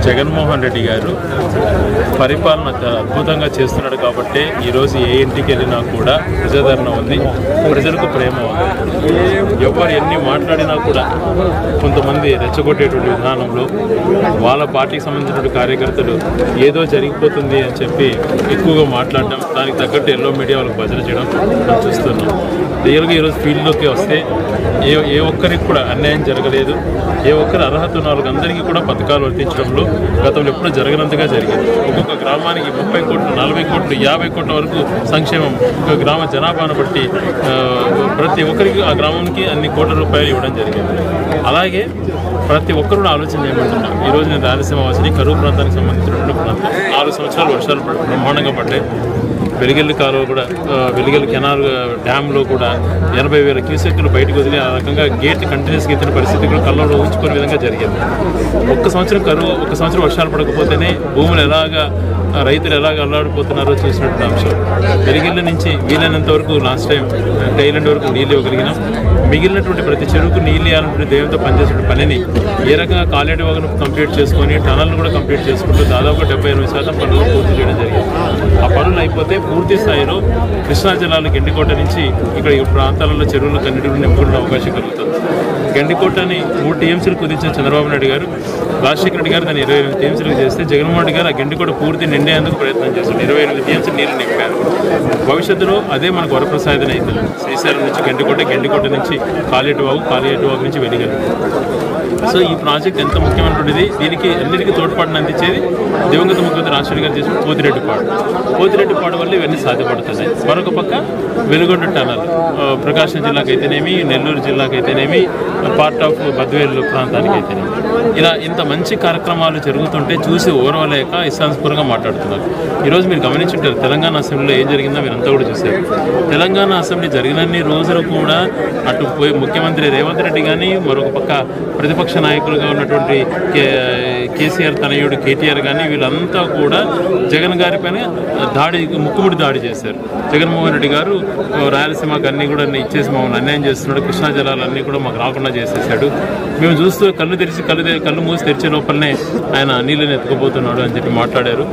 జగన్మోహన్ రెడ్డి గారు పరిపాలన చాలా అద్భుతంగా చేస్తున్నాడు కాబట్టి ఈరోజు ఏ ఇంటికి వెళ్ళినా కూడా ప్రజాదరణ ఉంది, ప్రజలకు ప్రేమ ఉంది. ఎవరు ఎన్ని మాట్లాడినా కూడా కొంతమంది రెచ్చగొట్టేటువంటి విధానంలో వాళ్ళ పార్టీకి సంబంధించిన కార్యకర్తలు ఏదో జరిగిపోతుంది అని చెప్పి ఎక్కువగా మాట్లాడడం, దానికి తగ్గట్టు ఎల్లో మీడియా వాళ్ళకి బదిలీ చేయడం మనం చూస్తున్నాం. రియల్గా ఈరోజు ఫీల్డ్లోకి వస్తే ఏ ఒక్కరికి కూడా అన్యాయం జరగలేదు. ఏ ఒక్కరి అర్హత ఉన్న వాళ్ళకి అందరికీ కూడా పథకాలు వర్తించడంలో గతంలో ఎప్పుడూ జరగనంతగా జరిగింది. ఒక్కొక్క గ్రామానికి 30 కోట్లు, 40 కోట్లు, 50 కోట్ల వరకు సంక్షేమం ఒక గ్రామ జనాభాను బట్టి ప్రతి ఒక్కరికి ఆ గ్రామానికి అన్ని కోట్ల రూపాయలు ఇవ్వడం జరిగింది. అలాగే ప్రతి ఒక్కరు కూడా ఆలోచన చేయమంటున్నాం. ఈరోజు నేను రాయలసీమ వాసిని, కరువు ప్రాంతానికి సంబంధించినటువంటి ప్రాంతం. 4 సంవత్సరాలు వర్షాలు బ్రహ్మాండంగా పడ్డాయి. వెలిగెల్లి కాలువ కూడా, వెలిగెల్లి కెనాల్ డ్యాంలో కూడా 80,000 క్యూసెక్లు బయటకు వదిలి ఆ రకంగా గేట్ కంటిన్యూస్గా ఎత్తిన పరిస్థితి కూడా కళ్ళలో ఊహించుకునే విధంగా జరిగింది. ఒక్క సంవత్సరం వర్షాలు పడకపోతేనే భూములు రైతులు ఎలాగ అల్లాడిపోతున్నారో చూసినటువంటి అంశం. వెలిగెల్లి నుంచి వీలైనంత వరకు లాస్ట్ టైం టైలెండ్ వరకు నీళ్ళు ఇవ్వగలిగినాం. మిగిలినటువంటి ప్రతి చెరువుకు నీళ్ళు ఇవ్వాలన్నటువంటి దైవంతో పనిచేసిన పనిని ఏ రకంగా కాలేటి వాగును కంప్లీట్ చేసుకొని టనల్ను కూడా కంప్లీట్ చేసుకుంటూ దాదాపు 78% పనులు పూర్తి చేయడం జరిగింది. ఆ పనులు అయిపోతే పూర్తి స్థాయిలో కృష్ణా జిల్లాలో గెండికోట నుంచి ఇక్కడ ఈ ప్రాంతాలలో చెరువులు కన్నిటిని నింపుకునే అవకాశం కలుగుతుంది. గెండికోటని 3 టీఎంసీలు కుదించిన చంద్రబాబు నాయుడు గారు, రాజశేఖర రెడ్డి గారు దాన్ని 28 టీఎంసీలకు చేస్తే జగన్మోహన్ రెడ్డి గారు ఆ గెండికోట పూర్తి నిండేందుకు ప్రయత్నం చేశారు. 28 టీఎంసీలు నీళ్ళు నింపారు. భవిష్యత్తులో అదే మనకు వరప్రసాదన అవుతుంది. శ్రీశైలం నుంచి గెండికోట నుంచి కాలేటి వాగు నుంచి వెలిగెల్లి. సో ఈ ప్రాజెక్ట్ ఎంత ముఖ్యమైనటువంటిది. దీనికి అన్నిటికీ తోడ్పాటును అందించేది దివంగత ముఖ్యమంత్రి రాజశేఖర గారు చేసిన పోతిరెడ్డిపాడు వల్ల ఇవన్నీ సాధ్యపడుతున్నాయి. మరొక పక్క వెలుగొండ టనల్ ప్రకాశం జిల్లాకు అయితేనేమి, నెల్లూరు జిల్లాకు అయితేనేమి, పార్ట్ ఆఫ్ బద్వేలు ప్రాంతానికి అయితేనేమి, ఇలా ఇంత మంచి కార్యక్రమాలు జరుగుతుంటే చూసి ఓర్వలేక ఇష్టానుస్ఫూర్తిగా మాట్లాడుతున్నారు. ఈరోజు మీరు గమనించుంటారు తెలంగాణ అసెంబ్లీలో ఏం జరిగిందో మీరంతా కూడా చూశారు. తెలంగాణ అసెంబ్లీ జరిగినన్ని రోజులు కూడా అటు ముఖ్యమంత్రి రేవంత్ రెడ్డి కానీ, మరొక పక్క ప్రతిపక్ష నాయకులుగా ఉన్నటువంటి కేసీఆర్ తనయుడు కేటీఆర్ కానీ వీళ్ళంతా కూడా జగన్ గారి పైన ముక్కుముడి దాడి చేశారు. జగన్మోహన్ రెడ్డి గారు రాయలసీమకు అన్నీ కూడా ఇచ్చేసి మమ్మల్ని అన్యాయం చేస్తున్నాడు, కృష్ణా జలాలన్నీ కూడా మాకు రాకుండా చేసేసాడు, మేము చూస్తూ కళ్ళు మూసి తెరిచే లోపలనే ఆయన నీళ్ళని ఎత్తుకుపోతున్నాడు అని చెప్పి మాట్లాడారు.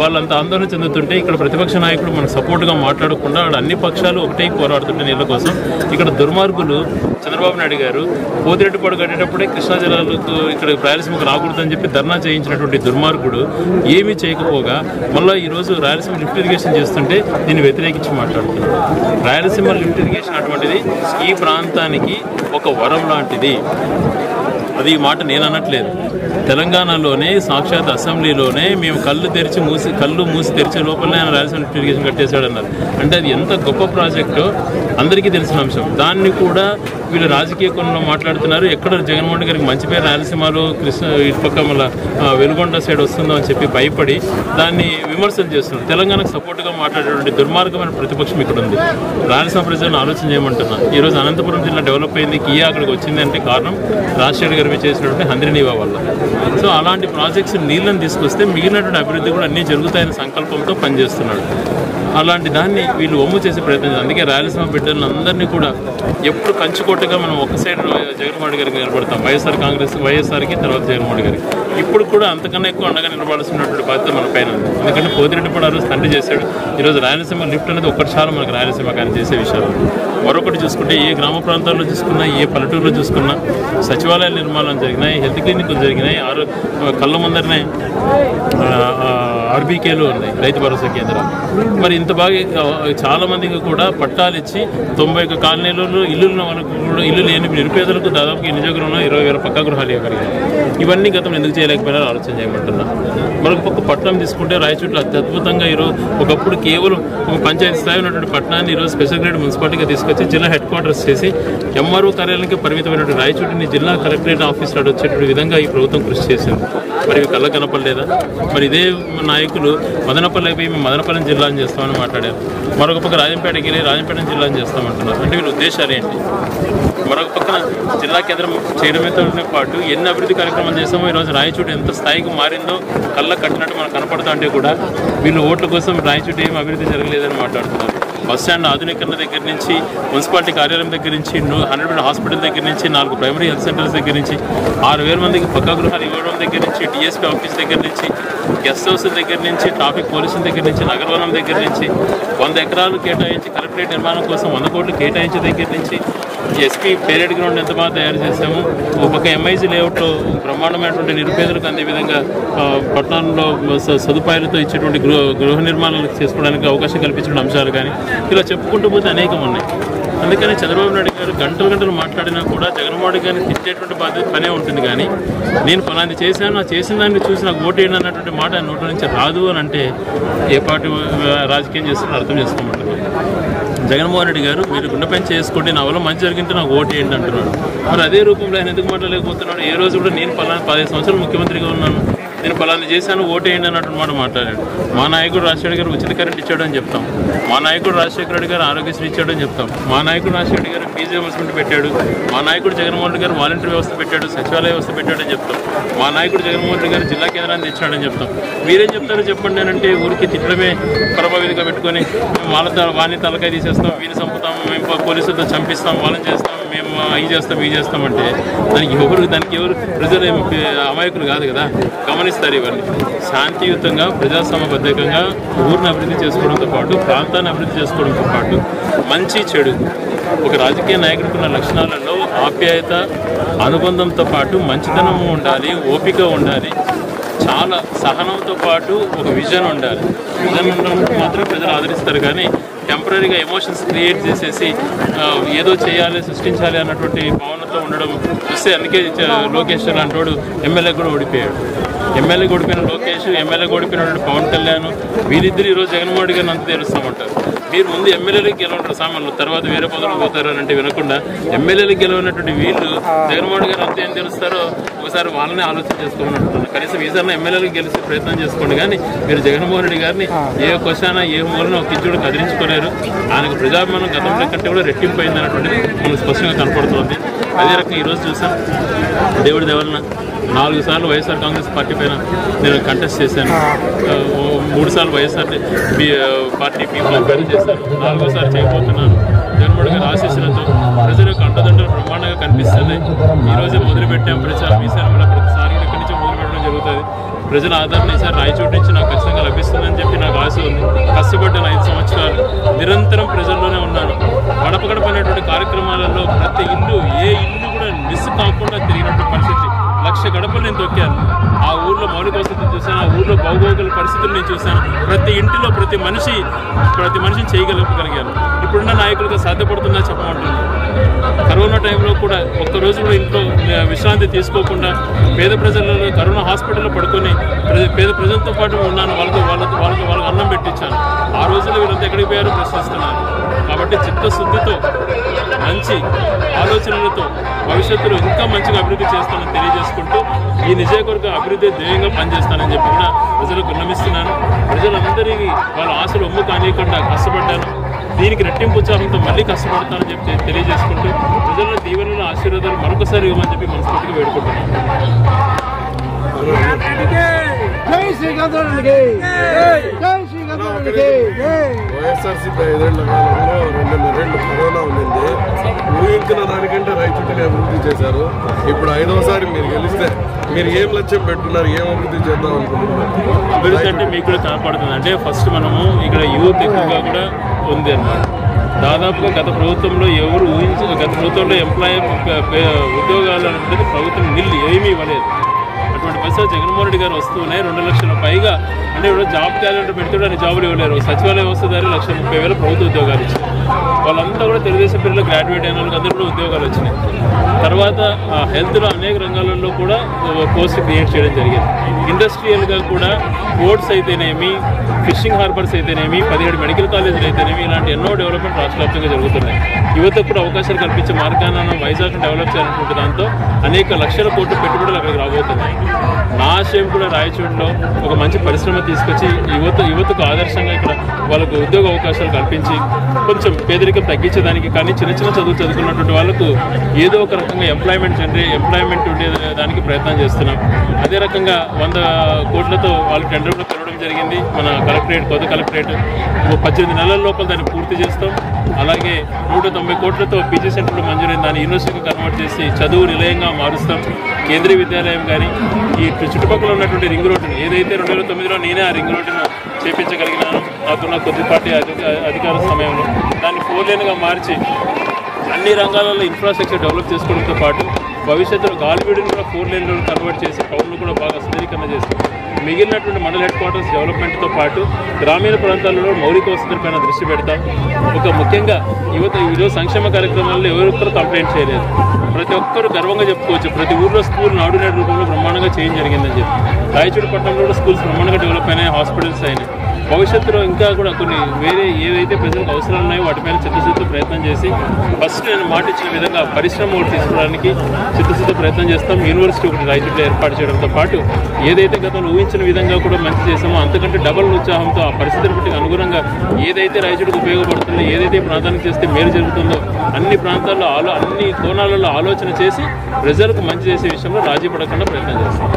వాళ్ళంతా ఆందోళన చెందుతుంటే ఇక్కడ ప్రతిపక్ష నాయకుడు మనకు సపోర్ట్గా మాట్లాడకుండా అన్ని పక్షాలు ఒకటే పోరాడుతుంటే నీళ్ళ కోసం. ఇక్కడ దుర్మార్గులు చంద్రబాబు నాయుడు గారు పోతిరెడ్డిపాడు కట్టేటప్పుడే కృష్ణా జిల్లాలకు ఇక్కడ రాయలసీమకు రాకూడదని చెప్పి ధర్నా చేయించినటువంటి దుర్మార్గుడు ఏమీ చేయకపోగా మళ్ళీ ఈరోజు రాయలసీమ లిఫ్ట్ ఇరిగేషన్ చేస్తుంటే దీన్ని వ్యతిరేకించి మాట్లాడుతున్నాడు. రాయలసీమ లిఫ్ట్ ఇరిగేషన్ అటువంటిది ఈ ప్రాంతానికి ఒక వరం లాంటిది. అది ఈ మాట నేను అనట్లేదు. తెలంగాణలోనే సాక్షాత్ అసెంబ్లీలోనే మేము కళ్ళు మూసి తెరిచే లోపలనే ఆయన రాయలసీమ లిఫ్ట్ ఇరిగేషన్ కట్టేశాడన్నారు. అంటే అది ఎంత గొప్ప ప్రాజెక్టో అందరికీ తెలిసిన అంశం. దాన్ని కూడా వీళ్ళు రాజకీయ కోణంలో మాట్లాడుతున్నారు. ఎక్కడ జగన్మోహన్ గారికి మంచి పేరు రాయలసీమలో ఇటు పక్క మళ్ళీ వెలుగొండ సైడ్ వస్తుందో అని చెప్పి భయపడి దాన్ని విమర్శలు చేస్తున్నారు. తెలంగాణకు సపోర్ట్గా మాట్లాడేటువంటి దుర్మార్గమైన ప్రతిపక్షం ఇక్కడ ఉంది. రాయలసీమ ప్రజలను ఆలోచన చేయమంటున్నా. ఈరోజు అనంతపురం జిల్లా డెవలప్ అయింది, కియా అక్కడికి వచ్చింది అంటే కారణం రాజశేఖర్ గారు చేసినటువంటి హంద్రినీవా వల్ల. సో అలాంటి ప్రాజెక్ట్స్ నీళ్ళని తీసుకొస్తే మిగిలినటువంటి అభివృద్ధి కూడా అన్నీ జరుగుతాయనే సంకల్పంతో పనిచేస్తున్నాడు. అలాంటి దాన్ని వీళ్ళు ఒమ్ము చేసే ప్రయత్నం. అందుకే రాయలసీమ బిడ్డలను అందరినీ కూడా ఎప్పుడు కంచుకోటగా మనం ఒక సైడ్ జగన్మోహన్ గారికి నిలబడతాం. వైఎస్ఆర్కి తర్వాత జగన్మోహన్ గారికి. ఇప్పుడు కూడా అంతకన్నా ఎక్కువ అండగా నిలబడాల్సినటువంటి బాధ్యత మన పైన ఉంది. ఎందుకంటే పోతిరెడ్డిపాడు ఆ రోజు తండ్రి చేశాడు. ఈరోజు రాయలసీమ లిఫ్ట్ అనేది ఒక్కటి చాలు మనకు రాయలసీమ కానీ చేసే విషయాలు. మరొకటి చూసుకుంటే ఏ గ్రామ ప్రాంతాల్లో చూసుకున్నా, ఏ పల్లెటూరులో చూసుకున్నా సచివాలయాల నిర్మాణం జరిగినాయి, హెల్త్ క్లినిక్లు జరిగినాయి, కళ్ళ ముందరనే ఆర్బీకేలు ఉన్నాయి, రైతు భరోసా కేంద్రాలు. మరి ఇంత బాగా చాలామందికి కూడా పట్టాలు ఇచ్చి 91 కాలనీలలో ఇల్లు లేని నిరుపేదలకు దాదాపు నిజగృహంలో 20,000 పక్కా గృహాలు ఇవ్వగలిగాయి. ఇవన్నీ గతంలో ఎందుకు చేయలేకపోయినా ఆలోచన చేయమంటున్నా. మరొక పక్క పట్టణం తీసుకుంటే రాయచోట్ల అత్యద్భుతంగా ఈరోజు ఒకప్పుడు కేవలం ఒక పంచాయతీ స్థాయి ఉన్నటువంటి పట్టణాన్ని ఈరోజు స్పెషల్ గ్రేడ్ మున్సిపాలిటీగా తీసుకొచ్చి జిల్లా హెడ్ క్వార్టర్స్ చేసి ఎంఆర్ఓ కార్యాలయానికి పరిమితమైనటువంటి రాయచోటిని జిల్లా కలెక్టరేట్ ఆఫీసులో వచ్చేటువంటి విధంగా ఈ ప్రభుత్వం కృషి చేసింది. మరి కళ్ళ కనపడలేదా? మరి ఇదే నాయకులు మదనపల్లి అయిపోయి మేము మదనపల్లి జిల్లాని చేస్తామని మాట్లాడారు. మరొక పక్క రాజంపేటకి వెళ్ళి రాజంపేట జిల్లాని చేస్తామంటున్నారు. అంటే వీళ్ళ ఉద్దేశాలు ఏంటి? మరొక పక్కన జిల్లా కేంద్రం చేయడంతో పాటు ఎన్ని అభివృద్ధి కార్యక్రమాలు చేస్తామో ఈరోజు రాయచోటి ఎంత స్థాయికి మారిందో కళ్ళ కట్టినట్టు మనకు కనపడుతూ ఉంటే కూడా వీళ్ళు ఓట్ల కోసం రాయచోటి ఏం అభివృద్ధి జరగలేదని మాట్లాడుతున్నారు. బస్ స్టాండ్ ఆధునీకరణ దగ్గర నుంచి, మున్సిపాలిటీ కార్యాలయం దగ్గర నుంచి, 100 హాస్పిటల్ దగ్గర నుంచి, 4 ప్రైమరీ హెల్త్ సెంటర్స్ దగ్గర నుంచి, 6,000 మందికి పక్కా గృహాలు ఇవ్వడం దగ్గర నుంచి, టీఎస్పీ ఆఫీస్ దగ్గర నుంచి, గెస్ట్ హౌస్ దగ్గర నుంచి, ట్రాఫిక్ పోలీసుల దగ్గర నుంచి, నగరవనం దగ్గర నుంచి, 100 ఎకరాలు కేటాయించి కలెక్టరేట్ నిర్మాణం కోసం 100 కోట్లు కేటాయించే దగ్గర నుంచి, ఎస్పీ పేరేడ్ గ్రౌండ్ ఎంత బాగా తయారు చేసాము. ఒక పక్క ఎంఐజీ లేఅవుట్లో బ్రహ్మాండమైనటువంటి నిరుపేదలకు అందే విధంగా పట్టణంలో సదుపాయాలతో ఇచ్చేటువంటి గృహ నిర్మాణాలు చేసుకోవడానికి అవకాశం కల్పించిన అంశాలు కానీ ఇలా చెప్పుకుంటూ పోతే అనేకం ఉన్నాయి. అందుకని చంద్రబాబు నాయుడు గారు గంటలు మాట్లాడినా కూడా జగన్మోహన్ రెడ్డి గారిని తిట్టేటువంటి పనే ఉంటుంది. కానీ నేను ఫలాంటి చేశాను, నా చేసిన దాన్ని చూసి నాకు ఓటు వేయండి అన్నటువంటి మాట నోటి నుంచి రాదు అని అంటే ఏ పార్టీ రాజకీయం చేస్తున్నా అర్థం చేసుకోమంటారు. జగన్మోహన్ రెడ్డి గారు మీరు గుండెపైన చేసుకోండి, నా వల్ల మంచి జరిగింటే నాకు ఓటు వేయండి అంటున్నాడు. మరి అదే రూపంలో ఆయన ఎందుకు మాట్లాడలేకపోతున్నాడు? ఏ రోజు కూడా నేను 15 సంవత్సరాలు ముఖ్యమంత్రిగా ఉన్నాను, నేను ఫలాన్ని చేశాను ఓటు వేయండి అన్నట్టు మాట మాట్లాడాడు. మా నాయకుడు రాజశేఖర గారు ఉచిత కరెంట్ ఇచ్చాడని చెప్తాం, మా నాయకుడు రాజశేఖర రెడ్డి గారు ఆరోగ్యశ్రీ ఇచ్చాడని చెప్తాం, మా నాయకుడు రాజశేఖర రెడ్డి గారు ఫీజు రియంబర్స్మెంట్ పెట్టాడు, మా నాయకుడు జగన్మోహన్ రెడ్డి గారు వాలంటీర్ వ్యవస్థ పెట్టాడు, సచివాలయ వ్యవస్థ పెట్టాడని చెప్తాం, మా నాయకుడు జగన్మోహన్ రెడ్డి గారు జిల్లా కేంద్రాన్ని తెచ్చాడని చెప్తాం. మీరేం చెప్తారో చెప్పండి అని అంటే ఊరికి తిట్టడమే పరమవిధిగా పెట్టుకొని వాణి తలకాయ తీసేస్తాం, వీని చంపుతాం, మేము పోలీసులతో చంపిస్తాం, వాళ్ళని చేస్తాం, మేము అవి చేస్తామంటే దానికి ఎవరు ప్రజలు అమాయకులు కాదు కదా, గమనిస్తారు. ఇవన్నీ శాంతియుతంగా ప్రజాస్వామ్యబద్ధంగా ఊరిని అభివృద్ధి చేసుకోవడంతో పాటు, ప్రాంతాన్ని అభివృద్ధి చేసుకోవడంతో పాటు మంచి చెడు ఒక రాజకీయ నాయకుడికి ఉన్న లక్షణాలలో ఆప్యాయత, అనుబంధంతో పాటు మంచితనం ఉండాలి, ఓపిక ఉండాలి, చాలా సహనంతో పాటు ఒక విజన్ ఉండాలి. విజన్ ఉన్నప్పుడు మాత్రమే ప్రజలు ఆదరిస్తారు. కానీ టెంపరీగా ఎమోషన్స్ క్రియేట్ చేసేసి ఏదో చేయాలి, సృష్టించాలి అన్నటువంటి భావనతో ఉండడం చూస్తే అందుకే లోకేష్ లాంటి ఎమ్మెల్యే కూడా ఓడిపోయాడు. ఎమ్మెల్యే ఓడిపోయిన లోకేష్, ఎమ్మెల్యే ఓడిపోయినటువంటి పవన్ కళ్యాణ్, వీరిద్దరు ఈరోజు జగన్మోహన్ రెడ్డి గారిని అంత తెలుస్తామంటారు. మీరు ముందు ఎమ్మెల్యేలకు గెలవంటారు సామాన్లు, తర్వాత వేరే పదవులు పోతారు అని అంటే వినకుండా ఎమ్మెల్యేలకు గెలవనటువంటి వీళ్ళు జగన్మోహన్ రెడ్డి గారు అంత ఏం తెలుస్తారో ఒకసారి వాళ్ళని ఆలోచన చేసుకోమని అంటున్నారు. కనీసం ఈసారి ఎమ్మెల్యేలకు గెలిచే ప్రయత్నం చేసుకోండి. కానీ మీరు జగన్మోహన్ రెడ్డి గారిని ఏ క్వశ్చన్ ఏ మూలన ఒక కించుడు కదిలించుకోలేరు. ఆయనకు ప్రజాభిమానం గతంలో కంటే కూడా రెట్టింపు అయింది అన్నటువంటిది మనకు స్పష్టంగా కనపడుతుంది. అదే రకంగా ఈరోజు చూసాం, దేవుడి దేవలన 4 సార్లు వైఎస్ఆర్ కాంగ్రెస్ పార్టీ పైన నేను కంటెస్ట్ చేశాను, 3 సార్లు వైఎస్ఆర్ పార్టీ పీపుల్ అభ్యర్థి చేశాను, 4వసారి చేయబోతున్నాను. జగన్మోహన్ గారి ఆశీస్సులతో ప్రజల యొక్క అండదండలు బ్రహ్మాండంగా కనిపిస్తుంది. ఈరోజే మొదలుపెట్టాం ప్రచారం, ఈసారి కూడా ప్రతిసారి ఇక్కడి నుంచి మొదలుపెట్టడం జరుగుతుంది. ప్రజల ఆదరణ ఈసారి రాయచోటు నుంచి నాకు ఖచ్చితంగా లభిస్తుందని చెప్పి నాకు ఆశ ఉంది. కష్టపడ్డాను 5 సంవత్సరాలు, నిరంతరం ప్రజల్లోనే ఉన్నాను. గడప గడపైనటువంటి కార్యక్రమాలలో ప్రతి ఇల్లు, ఏ ఇల్లు కూడా మిస్ కాకుండా తిరిగినటువంటి పరిస్థితి. 1,00,000 గడపలు నేను తొక్కాను. ఆ ఊర్లో మౌలిక వసతులు చూశాను, ఆ ఊర్లో భౌగోళిక పరిస్థితులు నేను చూశాను. ప్రతి ఇంటిలో ప్రతి మనిషిని చేయగలిగాను. ఇప్పుడున్న నాయకులుగా సాధ్యపడుతుందా చెప్పమంటున్నాను. కరోనా టైంలో కూడా ఒక్కరోజు కూడా ఇంట్లో విశ్రాంతి తీసుకోకుండా పేద ప్రజలలో కరోనా హాస్పిటల్లో పడుకొని పేద ప్రజలతో పాటు ఉన్నాను. వాళ్ళకు అన్నం పెట్టించాను. ఆ రోజుల్లో వీళ్ళంతా ఎక్కడికి పోయారో ప్రశ్నిస్తున్నారు. కాబట్టి చిత్తశుద్ధితో, మంచి ఆలోచనలతో భవిష్యత్తులో ఇంకా మంచిగా అభివృద్ధి చేస్తానని తెలియజేసుకుంటూ ఈ నియోజకవర్గ అభివృద్ధి ధ్యేయంగా పనిచేస్తానని చెప్పి కూడా ప్రజలకు విన్నవిస్తున్నాను. ప్రజలందరికీ వాళ్ళ ఆశలు ఒమ్ము కానియకుండా కష్టపడ్డాను. దీనికి రెట్టింపు ఉత్సాహంతో మళ్ళీ కష్టపడతానని చెప్పి తెలియజేసుకుంటూ ప్రజల దీవెనల ఆశీర్వాదాలు మరొకసారి ఇవ్వమని చెప్పి మనస్ఫూర్తిగా వేడుకుంటున్నాను. వైఎస్ఆర్సీపీ 5 ఏళ్ల కాలంలో 2.5 ఏళ్ళు కరోనా ఉండింది. ఊహించిన దానికంటే రైతులుగా అభివృద్ధి చేశారు. ఇప్పుడు 5వసారి మీరు గెలిస్తే మీరు ఏం లక్ష్యం పెట్టున్నారు, ఏం అభివృద్ధి చేద్దాం అనుకుంటున్నారు? అభివృద్ధి అంటే మీకు కూడా కనపడుతుంది. అంటే ఫస్ట్ మనము ఇక్కడ యూత్ ఎక్కువగా కూడా ఉంది అన్నమాట. దాదాపుగా గత ప్రభుత్వంలో ఎవరు గత ప్రభుత్వంలో ఉద్యోగాలు అనేది ప్రభుత్వం ఏమీ ఇవ్వలేదు. అటువంటి పరిస్థితి జగన్మోహన్ రెడ్డి గారు వస్తూనే 2 లక్షల పైగా, అంటే ఇప్పుడు జాబ్ క్యాలెండర్ పెడుతుంటే జాబులు ఇవ్వలేరు. సచివాలయ వ్యవస్థదారి 1,30,000 ప్రభుత్వ ఉద్యోగాలు ఇచ్చారు. వాళ్ళంతా కూడా తెలుగుదేశం పిల్లలు గ్రాడ్యుయేట్ అయిన వాళ్ళకి అందరూ ఉద్యోగాలు వచ్చినాయి. తర్వాత హెల్త్లో అనేక రంగాలలో కూడా పోస్ట్ క్రియేట్ చేయడం జరిగింది. ఇండస్ట్రియల్గా కూడా పోర్ట్స్ అయితేనేమి, ఫిషింగ్ హార్బర్స్ అయితేనేమి, 17 మెడికల్ కాలేజీలు అయితేనేమి, ఇలాంటి ఎన్నో డెవలప్మెంట్ రాష్ట్ర వ్యాప్తంగా జరుగుతున్నాయి. యువతకు కూడా అవకాశాలు కల్పించే మార్గాన్ని వైజాగ్ను డెవలప్ చేయాలనుకుంటే దాంతో అనేక లక్షల కోట్ల పెట్టుబడులు అక్కడికి రాబోతున్నాయి. నా ఆశయం కూడా రాయచూడిలో ఒక మంచి పరిశ్రమ తీసుకొచ్చి యువతకు ఆదర్శంగా ఇక్కడ వాళ్ళకు ఉద్యోగ అవకాశాలు కల్పించి కొంచెం పేదరికం తగ్గించేదానికి, కానీ చిన్న చదువులు చదువుకున్నటువంటి వాళ్ళకు ఏదో ఒక రకంగా ఎంప్లాయ్మెంట్ ఉండే దానికి ప్రయత్నం చేస్తున్నాం. అదే రకంగా 100 కోట్లతో వాళ్ళు టెండర్లో పిలవడం జరిగింది. మన కలెక్టరేట్, కొత్త కలెక్టరేట్ 18 నెలల లోపల దాన్ని పూర్తి చేస్తాం. అలాగే 190 కోట్లతో పీజీ సెంటర్లు మంజూరైన దాన్ని యూనివర్సిటీకి కన్వర్ట్ చేసి చదువు నిలయంగా మారుస్తాం. కేంద్రీయ విద్యాలయం కానీ ఈ చుట్టుపక్కల ఉన్నటువంటి రింగ్ రోడ్డుని ఏదైతే 2009లో నేనే ఆ రింగ్ రోడ్డును చేపించగలిగినాను నాకున్న కొద్దిపాటి అధికార సమయంలో, దాన్ని 4 లేన్గా మార్చి అన్ని రంగాలలో ఇన్ఫ్రాస్ట్రక్చర్ డెవలప్ చేసుకోవడంతో పాటు భవిష్యత్తులో గాలివీడిని కూడా 4 లేన్లో కన్వర్ట్ చేసి టౌన్లు కూడా బాగా సుందరీకరణ చేస్తాం. మిగిలినటువంటి మండల హెడ్ క్వార్టర్స్ డెవలప్మెంట్తో పాటు గ్రామీణ ప్రాంతాలలో మౌలిక వసతులపైన దృష్టి పెడతాం. ఒక ముఖ్యంగా యువత ఈరోజు సంక్షేమ కార్యక్రమాల్లో ఎవరొక్కరు కంప్లైంట్ చేయలేదు. ప్రతి ఒక్కరు గర్వంగా చెప్పుకోవచ్చు, ప్రతి ఊర్లో స్కూల్ నాడు నేడు రూపంలో బ్రహ్మాండంగా చేంజ్ జరిగిందని చెప్పి. రాయచూడు పట్టణంలో కూడా స్కూల్స్ బ్రహ్మాండంగా డెవలప్ అయినాయి, హాస్పిటల్స్ అయినాయి. భవిష్యత్తులో ఇంకా కూడా కొన్ని వేరే ఏవైతే ప్రజలకు అవసరాలు ఉన్నాయో వాటిపైన చిత్తశుద్ధి ప్రయత్నం చేసి ఫస్ట్ నేను మాట ఇచ్చిన విధంగా పరిశ్రమ ఒకటి తీసుకోవడానికి చిత్తశుద్ధి ప్రయత్నం చేస్తాం. యూనివర్సిటీ ఒకటి రాయచూడులో ఏర్పాటు చేయడంతో పాటు ఏదైతే గతంలో ఊహించిన విధంగా కూడా మంచి చేస్తామో అంతకంటే డబల్ ఉత్సాహంతో ఆ పరిస్థితుల బట్టి అనుగుణంగా ఏదైతే రాయచూడుకు ఉపయోగపడుతుందో, ఏదైతే ప్రాంతానికి చేస్తే మేలు జరుగుతుందో అన్ని ప్రాంతాల్లో అన్ని కోణాలలో ఆలోచన చేసి ప్రజలకు మంచి చేసే విషయంలో రాజీ పడకుండా ప్రయత్నం చేస్తాం.